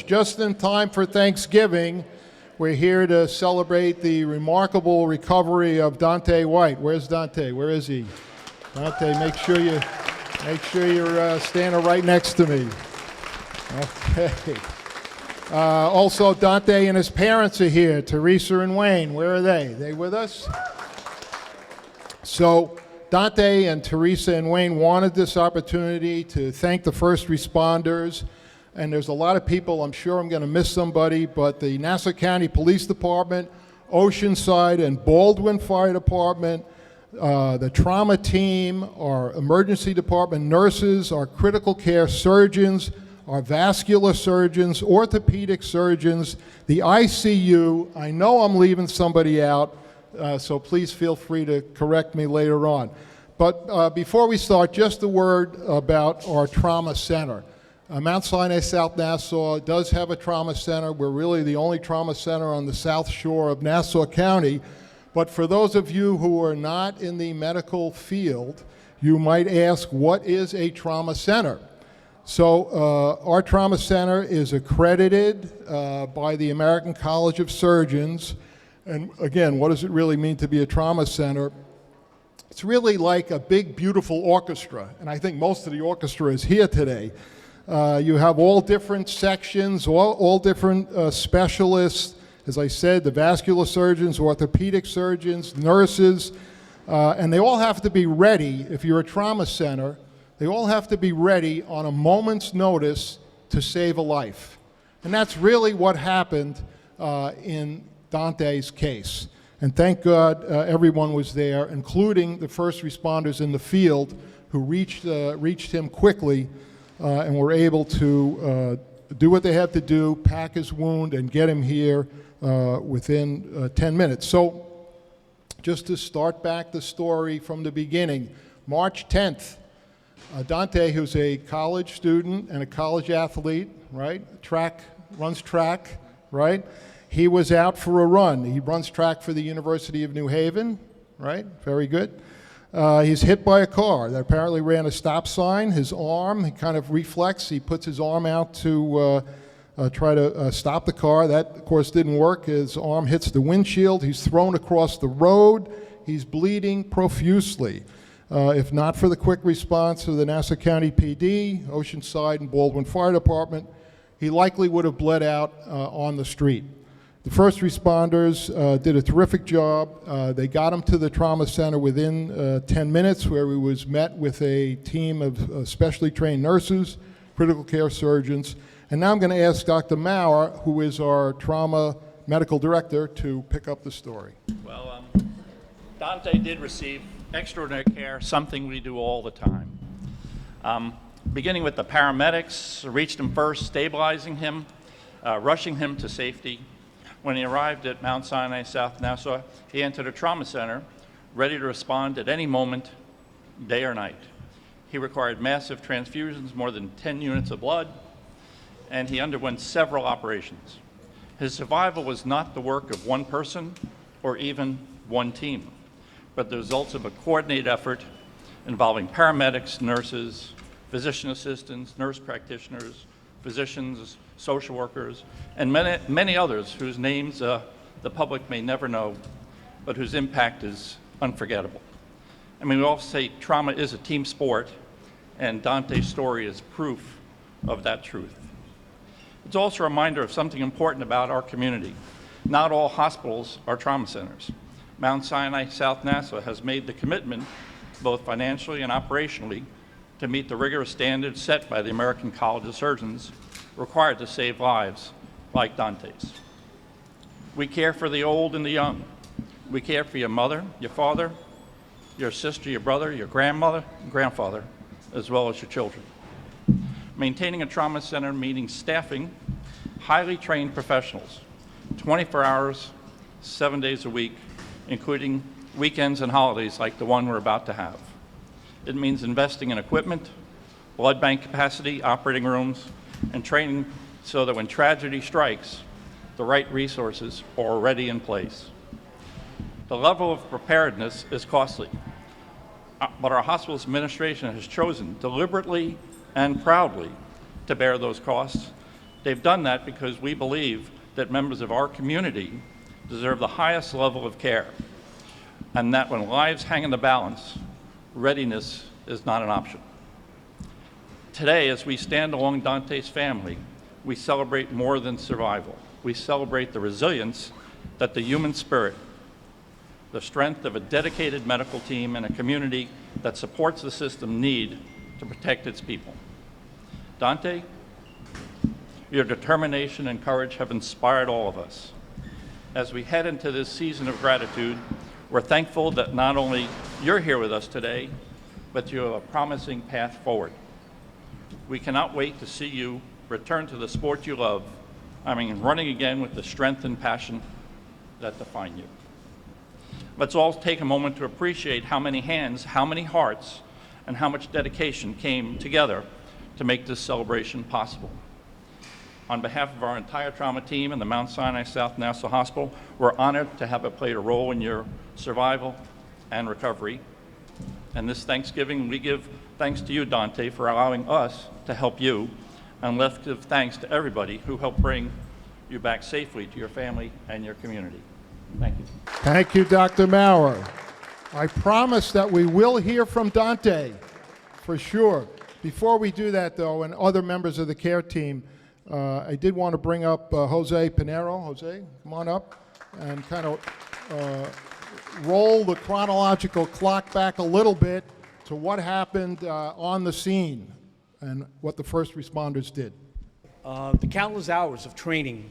Just in time for Thanksgiving, we're here to celebrate the remarkable recovery of Dante White. Where's Dante? Where is he? Dante, make sure you're standing right next to me. Okay. Also, Dante and his parents are here, Teresa and Wayne. Where are they? They with us? So, Dante and Teresa and Wayne wanted this opportunity to thank the first responders. And there's a lot of people, I'm sure I'm going to miss somebody, but the Nassau County Police Department, Oceanside and Baldwin Fire Department, the trauma team, our emergency department nurses, our critical care surgeons, our vascular surgeons, orthopedic surgeons, the ICU. I know I'm leaving somebody out, so please feel free to correct me later on. But before we start, just a word about our trauma center. Mount Sinai South Nassau does have a trauma center. We're really the only trauma center on the south shore of Nassau County. But for those of you who are not in the medical field, you might ask, what is a trauma center? So our trauma center is accredited by the American College of Surgeons. And again, what does it really mean to be a trauma center? It's really like a big, beautiful orchestra. And I think most of the orchestra is here today. You have all different sections, all different specialists. As I said, the vascular surgeons, orthopedic surgeons, nurses, and they all have to be ready. If you're a trauma center, they all have to be ready on a moment's notice to save a life. And that's really what happened in Dante's case. And thank God everyone was there, including the first responders in the field who reached him quickly and were able to do what they had to do, pack his wound, and get him here within 10 minutes. So just to start back the story from the beginning, March 10th, Dante, who's a college student and a college athlete, right? Runs track, right? He was out for a run. He runs track for the University of New Haven, right? Very good. He's hit by a car that apparently ran a stop sign. His arm, he kind of reflex. He puts his arm out to try to stop the car. That, of course, didn't work. His arm hits the windshield. He's thrown across the road. He's bleeding profusely. If not for the quick response of the Nassau County PD, Oceanside and Baldwin Fire Department, he likely would have bled out on the street. The first responders did a terrific job. They got him to the trauma center within 10 minutes, where he was met with a team of specially trained nurses, critical care surgeons. And now I'm going to ask Dr. Maurer, who is our trauma medical director, to pick up the story. Well, Dante did receive extraordinary care, something we do all the time. Beginning with the paramedics, reached him first, stabilizing him, rushing him to safety. When he arrived at Mount Sinai South Nassau, he entered a trauma center, ready to respond at any moment, day or night. He required massive transfusions, more than 10 units of blood, and he underwent several operations. His survival was not the work of one person or even one team, but the results of a coordinated effort involving paramedics, nurses, physician assistants, nurse practitioners, physicians, social workers, and many others whose names the public may never know, but whose impact is unforgettable. I mean, we all say trauma is a team sport, and Dante's story is proof of that truth. It's also a reminder of something important about our community. Not all hospitals are trauma centers. Mount Sinai South Nassau has made the commitment, both financially and operationally, to meet the rigorous standards set by the American College of Surgeons required to save lives like Dante's. We care for the old and the young. We care for your mother, your father, your sister, your brother, your grandmother, and grandfather, as well as your children. Maintaining a trauma center meaning staffing highly trained professionals, 24 hours, 7 days a week, including weekends and holidays like the one we're about to have. It means investing in equipment, blood bank capacity, operating rooms, and training so that when tragedy strikes, the right resources are already in place. The level of preparedness is costly, but our hospital's administration has chosen deliberately and proudly to bear those costs They've done that because we believe that members of our community deserve the highest level of care, and that when lives hang in the balance, readiness is not an option. Today, as we stand along Dante's family, we celebrate more than survival. We celebrate the resilience that the human spirit, the strength of a dedicated medical team and a community that supports the system need to protect its people. Dante, your determination and courage have inspired all of us. As we head into this season of gratitude, we're thankful that not only you're here with us today, but you have a promising path forward. We cannot wait to see you return to the sport you love, running again with the strength and passion that define you. Let's all take a moment to appreciate how many hands, how many hearts, and how much dedication came together to make this celebration possible. On behalf of our entire trauma team and the Mount Sinai South Nassau Hospital, we're honored to have it played a role in your survival and recovery. And this Thanksgiving, we give thanks to you, Dante, for allowing us to help you, and let's give thanks to everybody who helped bring you back safely to your family and your community. Thank you. Thank you, Dr. Maurer. I promise that we will hear from Dante, for sure. Before we do that, though, and other members of the care team, I did want to bring up Jose Pinero. Jose, come on up and kind of roll the chronological clock back a little bit to what happened on the scene and what the first responders did. The countless hours of training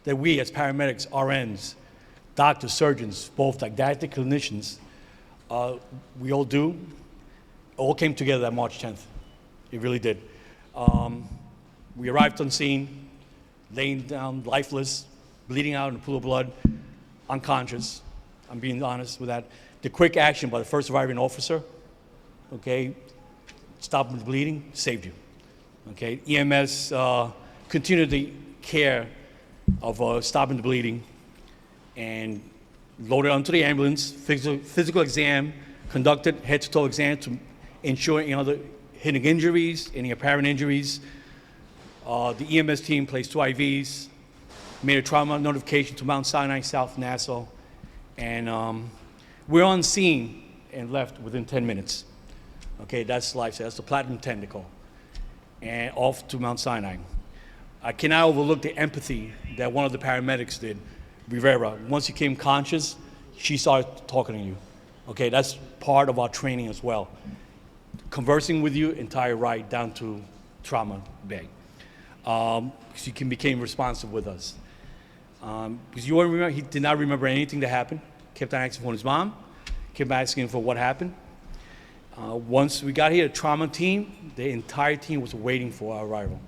that we as paramedics, RNs, doctors, surgeons, both didactic clinicians, we all do, all came together that March 10th. It really did. We arrived on scene, laying down lifeless, bleeding out in a pool of blood, unconscious. I'm being honest with that. The quick action by the first arriving officer, okay, stopping the bleeding, saved you. Okay, EMS continued the care of stopping the bleeding and loaded onto the ambulance, physical exam, conducted head-to-toe exam to ensure any other hidden injuries, any apparent injuries. The EMS team placed 2 IVs, made a trauma notification to Mount Sinai South Nassau, and we're on scene and left within 10 minutes. Okay, that's life. That's the Platinum 10 they call. And off to Mount Sinai. I cannot overlook the empathy that one of the paramedics did, Rivera. Once he came conscious, she started talking to you. Okay, that's part of our training as well. Conversing with you entire ride down to trauma bay. She became responsive with us. Because you remember, he did not remember anything that happened. Kept asking for his mom. Kept asking for what happened. Once we got here, the trauma team, the entire team was waiting for our arrival.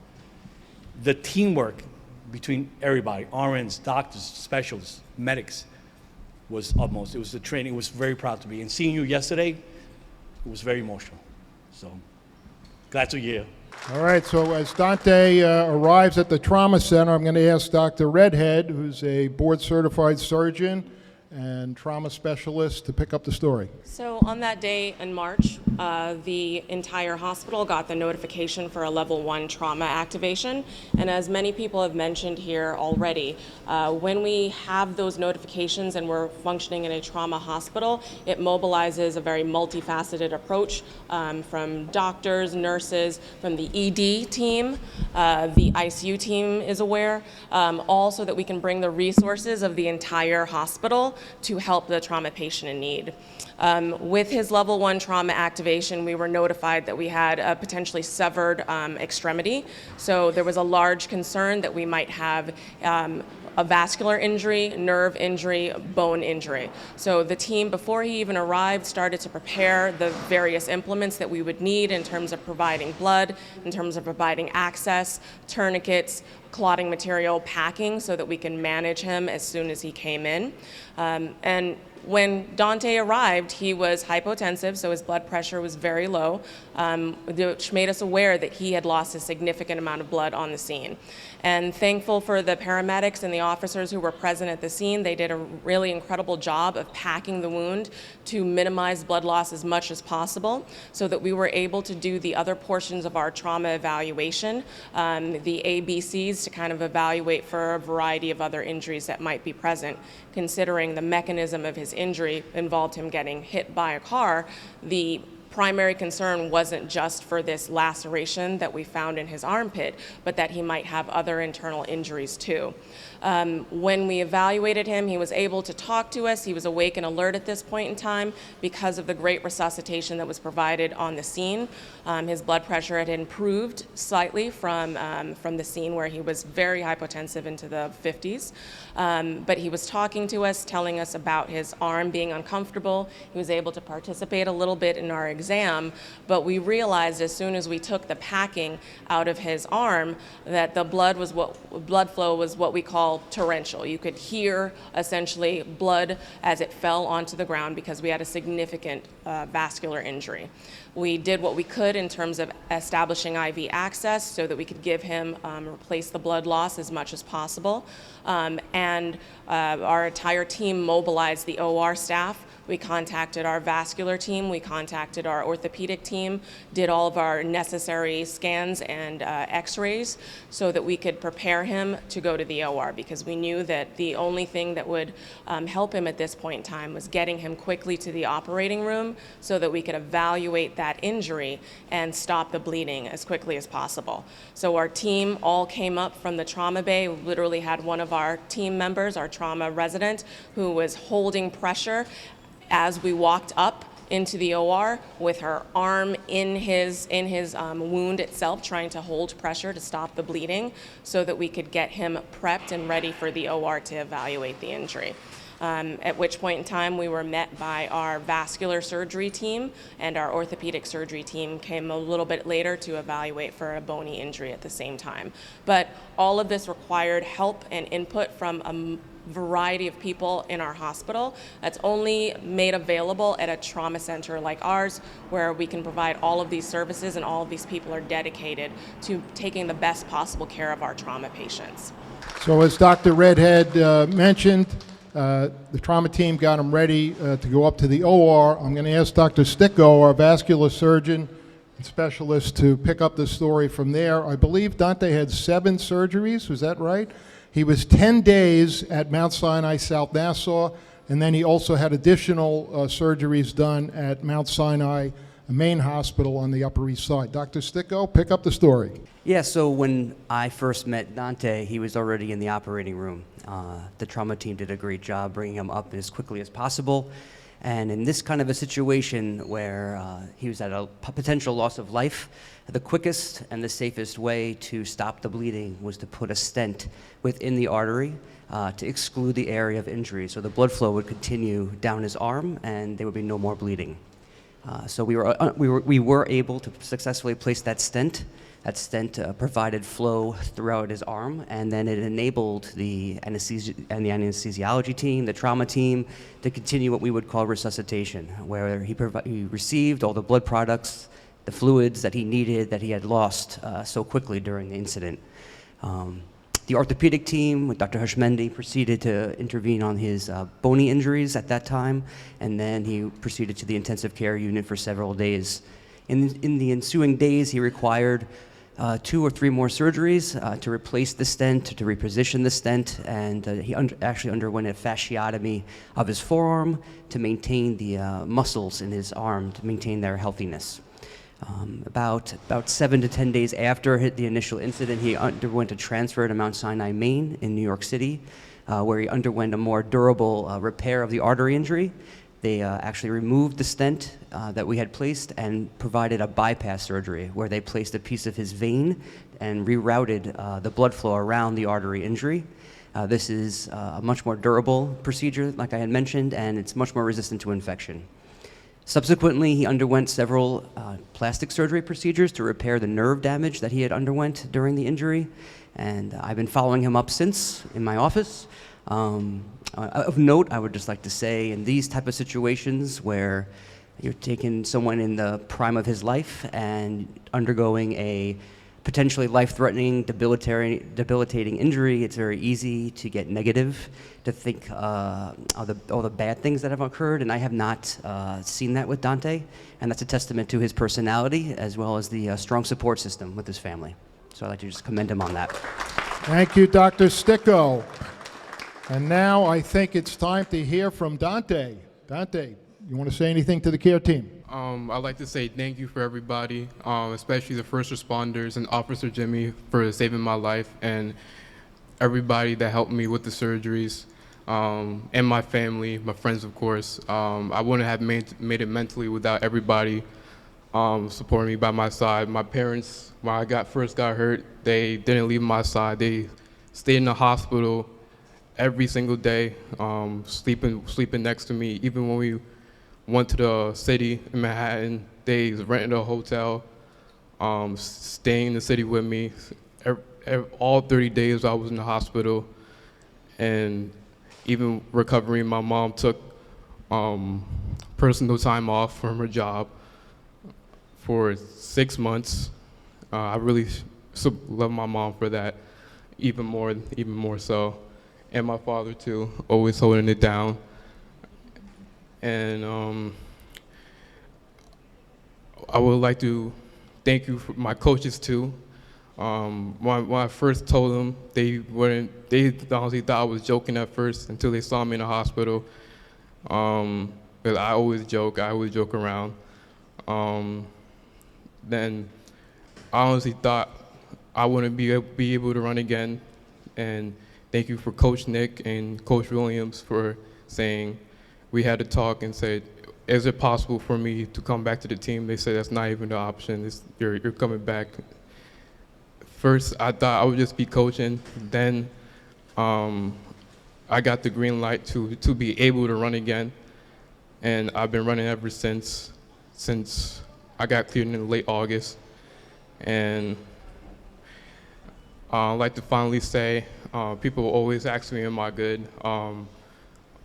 The teamwork between everybody, RNs, doctors, specialists, medics, was utmost. It was the training. It was very proud to be. And seeing you yesterday, it was very emotional. So, glad to hear. All right, so as Dante arrives at the trauma center, I'm going to ask Dr. Redhead, who's a board-certified surgeon and trauma specialist, to pick up the story. So on that day in March, the entire hospital got the notification for a level 1 trauma activation. And as many people have mentioned here already, when we have those notifications and we're functioning in a trauma hospital, it mobilizes a very multifaceted approach from doctors, nurses, from the ED team, the ICU team is aware, all so that we can bring the resources of the entire hospital to help the trauma patient in need. With his level 1 trauma activation, we were notified that we had a potentially severed extremity. So there was a large concern that we might have a vascular injury, nerve injury, bone injury. So the team, before he even arrived, started to prepare the various implements that we would need in terms of providing blood, in terms of providing access, tourniquets, clotting material, packing, so that we can manage him as soon as he came in. And when Dante arrived, he was hypotensive, so his blood pressure was very low, which made us aware that he had lost a significant amount of blood on the scene. And thankful for the paramedics and the officers who were present at the scene. They did a really incredible job of packing the wound to minimize blood loss as much as possible, so that we were able to do the other portions of our trauma evaluation, the ABCs, to kind of evaluate for a variety of other injuries that might be present. Considering the mechanism of his injury involved him getting hit by a car, the primary concern wasn't just for this laceration that we found in his armpit, but that he might have other internal injuries too. When we evaluated him, he was able to talk to us. He was awake and alert at this point in time because of the great resuscitation that was provided on the scene. His blood pressure had improved slightly from the scene where he was very hypotensive into the 50s. But he was talking to us, telling us about his arm being uncomfortable. He was able to participate a little bit in our exam, but we realized as soon as we took the packing out of his arm that the blood flow was what we call torrential. You could hear essentially blood as it fell onto the ground because we had a significant vascular injury. We did what we could in terms of establishing IV access so that we could give him, replace the blood loss as much as possible. And our entire team mobilized the OR staff. We contacted our vascular team, we contacted our orthopedic team, did all of our necessary scans and x-rays so that we could prepare him to go to the OR, because we knew that the only thing that would help him at this point in time was getting him quickly to the operating room so that we could evaluate that injury and stop the bleeding as quickly as possible. So our team all came up from the trauma bay. We literally had one of our team members, our trauma resident, who was holding pressure as we walked up into the OR with her arm in his wound itself, trying to hold pressure to stop the bleeding so that we could get him prepped and ready for the OR to evaluate the injury. At which point in time we were met by our vascular surgery team, and our orthopedic surgery team came a little bit later to evaluate for a bony injury at the same time. But all of this required help and input from a variety of people in our hospital. That's only made available at a trauma center like ours, where we can provide all of these services and all of these people are dedicated to taking the best possible care of our trauma patients. So as Dr. Redhead mentioned, the trauma team got him ready to go up to the OR. I'm going to ask Dr. Sticco, our vascular surgeon and specialist, to pick up the story from there. I believe Dante had 7 surgeries, was that right? He was 10 days at Mount Sinai South Nassau, and then he also had additional surgeries done at Mount Sinai Main Hospital on the Upper East Side. Dr. Sticco, pick up the story. Yeah, so when I first met Dante, he was already in the operating room. The trauma team did a great job bringing him up as quickly as possible. And in this kind of a situation where he was at a potential loss of life, the quickest and the safest way to stop the bleeding was to put a stent within the artery to exclude the area of injury. So the blood flow would continue down his arm and there would be no more bleeding. So we were able to successfully place that stent. That stent provided flow throughout his arm, and then it enabled the anesthesiology team, the trauma team, to continue what we would call resuscitation, where he received all the blood products, the fluids that he needed, that he had lost so quickly during the incident. The orthopedic team with Dr. Hushmendy proceeded to intervene on his bony injuries at that time, and then he proceeded to the intensive care unit for several days. In the ensuing days, he required 2 or 3 more surgeries to replace the stent, to reposition the stent, and he actually underwent a fasciotomy of his forearm to maintain the muscles in his arm, to maintain their healthiness. About 7 to 10 days after the initial incident, he underwent a transfer to Mount Sinai, Maine in New York City, where he underwent a more durable repair of the artery injury. They actually removed the stent that we had placed and provided a bypass surgery where they placed a piece of his vein and rerouted the blood flow around the artery injury. This is a much more durable procedure, like I had mentioned, and it's much more resistant to infection. Subsequently, he underwent several plastic surgery procedures to repair the nerve damage that he had underwent during the injury, and I've been following him up since in my office. Of note, I would just like to say, in these type of situations where you're taking someone in the prime of his life and undergoing a potentially life-threatening, debilitating injury, it's very easy to get negative, to think all the bad things that have occurred, and I have not seen that with Dante, and that's a testament to his personality as well as the strong support system with his family. So I'd like to just commend him on that. Thank you, Dr. Sticco. And now I think it's time to hear from Dante. Dante, you want to say anything to the care team? I'd like to say thank you for everybody, especially the first responders and Officer Jimmy for saving my life, and everybody that helped me with the surgeries, and my family, my friends, of course. I wouldn't have made it mentally without everybody supporting me by my side. My parents, when I first got hurt, they didn't leave my side. They stayed in the hospital every single day, sleeping next to me, even when we went to the city in Manhattan. They rented a hotel, staying in the city with me. All 30 days I was in the hospital, and even recovering, my mom took personal time off from her job for 6 months. I really love my mom for that, even more so. And my father too, always holding it down. And I would like to thank you for my coaches too. When I first told them, they honestly thought I was joking at first until they saw me in the hospital. But I always joke around. Then I honestly thought I wouldn't be able to run again. And thank you for Coach Nick and Coach Williams for saying, we had to talk and said, is it possible for me to come back to the team? They said that's not even the option. You're coming back. First, I thought I would just be coaching. Then I got the green light to be able to run again. And I've been running ever since I got cleared in late August. And I'd like to finally say, people always ask me, am I good? I'm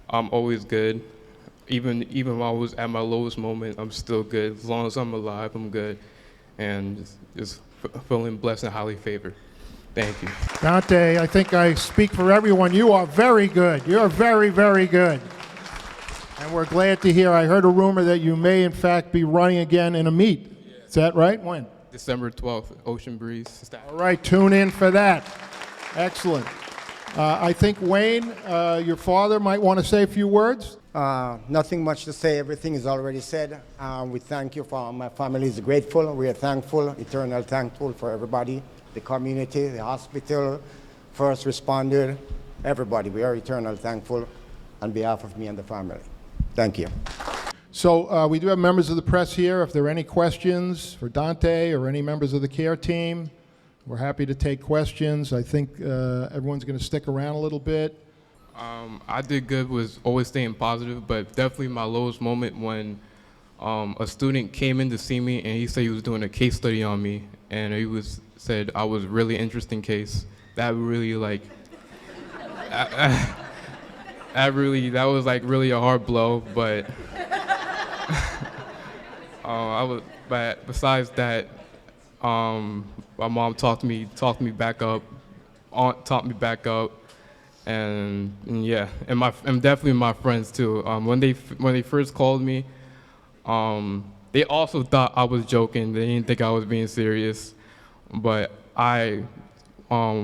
always good. Even when I was at my lowest moment, I'm still good. As long as I'm alive, I'm good. And just feeling blessed and highly favored. Thank you. Dante, I think I speak for everyone. You are very good. You're very, very good. And we're glad to hear. I heard a rumor that you may, in fact, be running again in a meet. Is that right? When? December 12th, Ocean Breeze. All right, tune in for that. Excellent. I think, Wayne, your father might want to say a few words. Nothing much to say. Everything is already said. We thank you. My family is grateful. We are thankful, eternal thankful for everybody, the community, the hospital, first responder, everybody. We are eternal thankful on behalf of me and the family. Thank you. So we do have members of the press here. If there are any questions for Dante or any members of the care team, we're happy to take questions. I think everyone's going to stick around a little bit. I did good with always staying positive, but definitely my lowest moment when a student came in to see me and he said he was doing a case study on me, and he said I was a really interesting case. That really that was like really a hard blow, but but besides that, my mom taught me back up, aunt taught me back up. And yeah, and definitely my friends too. When they first called me, they also thought I was joking. They didn't think I was being serious. But when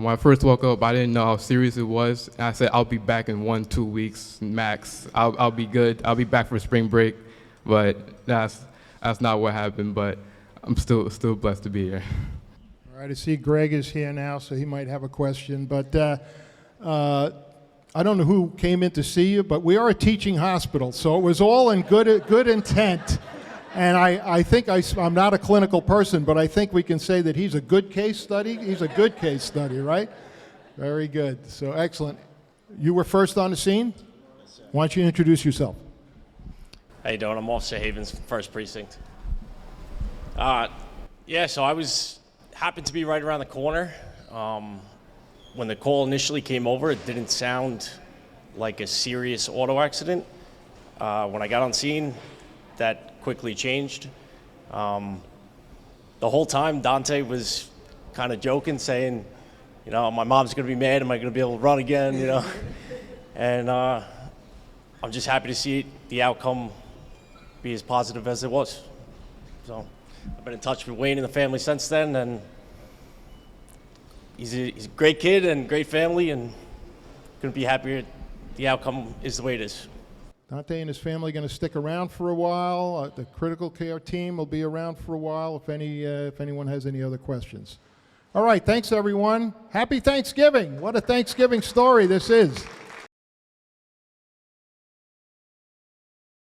I first woke up, I didn't know how serious it was. And I said I'll be back in 1-2 weeks max. I'll be good. I'll be back for spring break. But that's not what happened. But I'm still blessed to be here. All right, I see Greg is here now, so he might have a question. But I don't know who came in to see you, but we are a teaching hospital, so it was all in good intent. And I think I'm not a clinical person, but I think we can say that he's a good case study. He's a good case study, right? Very good. So excellent. You were first on the scene? Why don't you introduce yourself? How you doing? I'm Officer Havens, First Precinct. So I happened to be right around the corner. When the call initially came over, it didn't sound like a serious auto accident. When I got on scene, that quickly changed. The whole time, Dante was kind of joking, saying, you know, my mom's going to be mad. Am I going to be able to run again, you know? And I'm just happy to see the outcome be as positive as it was. So I've been in touch with Wayne and the family since then, and he's a great kid and great family, and couldn't be happier the outcome is the way it is. Dante and his family are going to stick around for a while. The critical care team will be around for a while if anyone has any other questions. All right, thanks everyone. Happy Thanksgiving. What a Thanksgiving story this is.